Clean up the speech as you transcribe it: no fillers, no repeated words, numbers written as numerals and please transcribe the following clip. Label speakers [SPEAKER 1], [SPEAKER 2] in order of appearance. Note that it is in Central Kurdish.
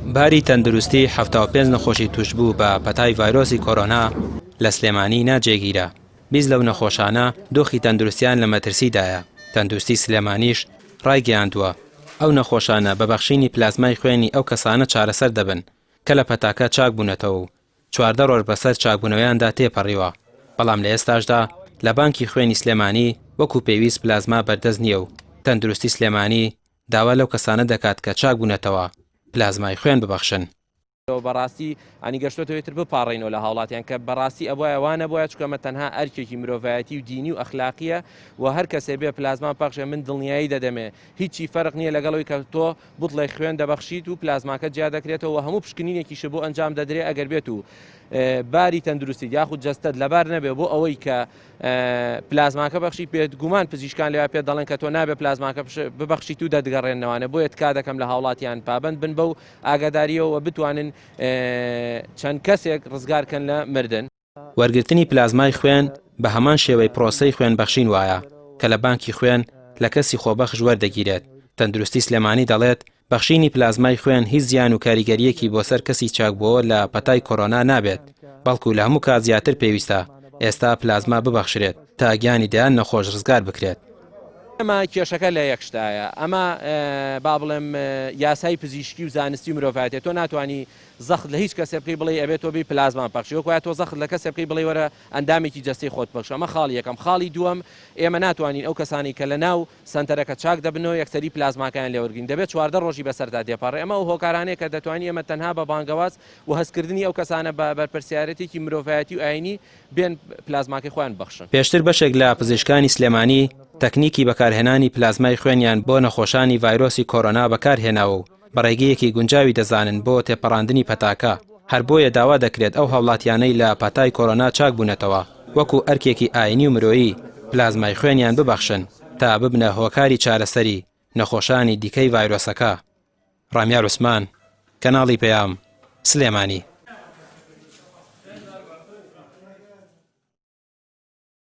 [SPEAKER 1] باری تەندروستی 75 نەخۆشی توش بوو بە پەتای ڤایرۆسی کۆرۆنا لە سلێمانی ناجێگیرە. 20 لەو نەخۆشانە دۆخی تەندروستیان لە مەترسیدایە. تەندروستی سلێمانیش ڕایگەیاندووە ئەو نەخۆشانە بە بەخشینی پلازمای خوێنی ئەو کەسانە چارەسەر دەبن کە لە پەتاکە چاک بوونەتەوە و 14 ڕۆژ بەسەر چاکبوونەوەیاندا تێپەڕیوە. بەڵام لە ئێستاشدا لە بانکی خوێنی سلێمانی وەکو پێویست پلازما بەردەست نییە و تەندروستی سلێمانی داوا لەو کەسانە دەکات کە چاک بوونەتەوە پلازمای خوێن ببەخشن.
[SPEAKER 2] بەڕاستی ئەنی گەشتۆتەوەتر بپارڕینەوە لە هاوڵاتیان کە بەڕاستی ئەوە ئەوانە بۆیە چکەمە تەنها ئەرکێکی مرۆڤایەتی و دینی و ئەخلاقیە و هەر کەسێ بێ پلازما پەخشە من دڵنیایی دەدەمێ هیچی فەرق نییە لەگەڵەوەی کە تۆ بوتڵی خوێن دەبەخشیت و پلازماکە جیا دەکرێتەوە و هەموو پشکنینێکیش بۆ ئەنجام دەدرێت ئەگەر بێت و باری تەندروستی یاخود جەستەت لەبار نەبێ بۆ ئەوەی کە پلازماکە بەخشی پێت گومان پزیشکان لێ پێ دەڵێن کە تۆ نابێت پلازماکە ببەخشیت و دەدگەڕێنەوەانە بۆیە تکا دەکەم لە هاوڵاتیان پابند بن بەو ئاگاداریەوە بتوانن چەند کەسێک ڕزگارکەن لە مردن.
[SPEAKER 1] وەرگرتنی پلازمای خوێن بە هەمان شێوەی پرۆسەی خوێن بەخشین وایە کە لە بانکی خوێن لە کەسی خۆبەخش وەردەگیرێت. تەندروستی سلێمانی دەڵێت بەخشینی پلازمای خوێن هیچ زیان و کاریگەریەکی بۆ سەر کەسی چاکبووە لە پەتای کۆرۆنا نابێت بەڵکو لە هەموو کات زیاتر پێویستە ئێستا پلازما ببەخشرێت تا گیانی دەیان نەخۆش ڕزگار بکرێت.
[SPEAKER 2] ئەمە کێشەکە لە یەکشتایە ئەمە با بڵێم یاسای پزیشکی و زانستی و مرۆڤایەتی تۆ ناتوانانی زەخت لە هیچ کەسێ بکەی بڵێ ئەبێت تۆ بی پلازما پەخشی وەکوایە تۆ زەخت لە کەسێ بکەی بڵێ وەرە ئەندامێکی جەستەی خۆت بەخش. ئەمە خاڵی یەکەم. خاڵی دووەم ئێمە ناتوانین ئەو کەسانی کە لە ناو سنتەرەکە چاک دەبنەوە یەکسەری پلازماکەیان لێوەرگین دەبێت 14 ڕۆژی بەسەردا دێپەڕێ. ئەمە و هۆکارانەیە کە دەتوانین ئێمە تەنها بە بانگەواز و هەستکردنی ئەو کەسانە بە بەرپرسیارەتێکی مرۆڤایەتی و ئاینی بێن پلازماکەی خۆیان بەخشن.
[SPEAKER 1] پێشتر بەشێک لە پزیشکانی سلێمانی تەکنیکی بەکارهێنانی پلازمای خوێنیان بۆ نەخۆشانی ڤایرۆسی کۆرۆنا بەکارهێناوە و بەڕێگەیەکی گونجاوی دەزانن بۆ تێپەڕاندنی پەتاکە. هەر بۆیە داوا دەکرێت ئەو هاوڵاتیانەی لە پەتای کۆرۆنا چاک بوونەتەوە وەکو ئەرکێکی ئاینی و مرۆیی پلازمای خوێنیان ببەخشن تا ببنە هۆکاری چارەسەری نەخۆشانی دیکەی ڤایرۆسەکە. ڕامیار عوسمان، کەناڵی پەیام، سلێمانی.